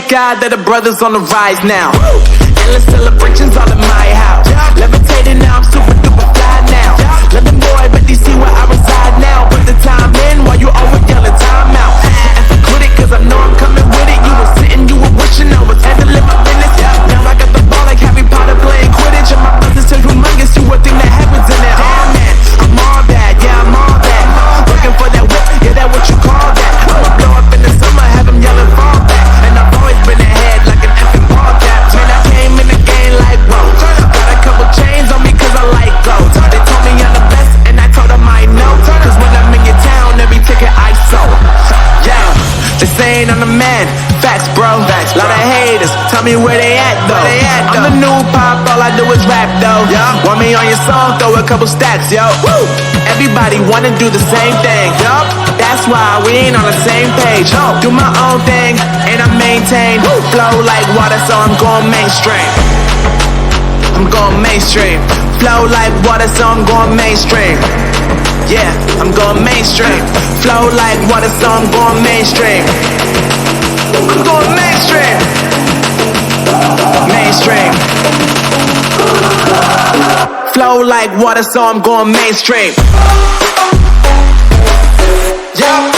Thank God that the brothers on the rise now. Endless celebrations all in my house. Levitating now, I'm super duper fly now. London boy, but they see where I reside now. Put the time in while you always yelling time out. And quit it, cause I know I'm coming with it. You were sitting, you were wishing I was handling my business. Now I got the ball like Harry Potter playing Quidditch. And my business is humongous, you would think that happens in it. Oh man, I'm all that, yeah, I'm all that. Looking for that whip, yeah, that what you call that. I'ma blow up in the summer, have them yelling fall back. And I've always been ahead like an effing ball cap. Man, I came in the game like, whoa. Got a couple chains on me cause I like gold. They told me I'm the best and I told them I know. Cause when I'm in your town, every ticket I sold. Yeah, they saying I'm the man. Facts, bro. Lot of haters, tell me where they at though. I'm the new pop, all I do is rap though. Want me on your song, throw a couple stacks, yo. Everybody wanna do the same thing, that's why we ain't on the same page. Do my own thing, and I maintain. Flow like water, so I'm going mainstream. I'm going mainstream. Flow like water, so I'm going mainstream. Yeah, I'm going mainstream. Flow like water, so I'm going mainstream. I'm going mainstream. Mainstream. Flow like water, so I'm going mainstream. Yeah.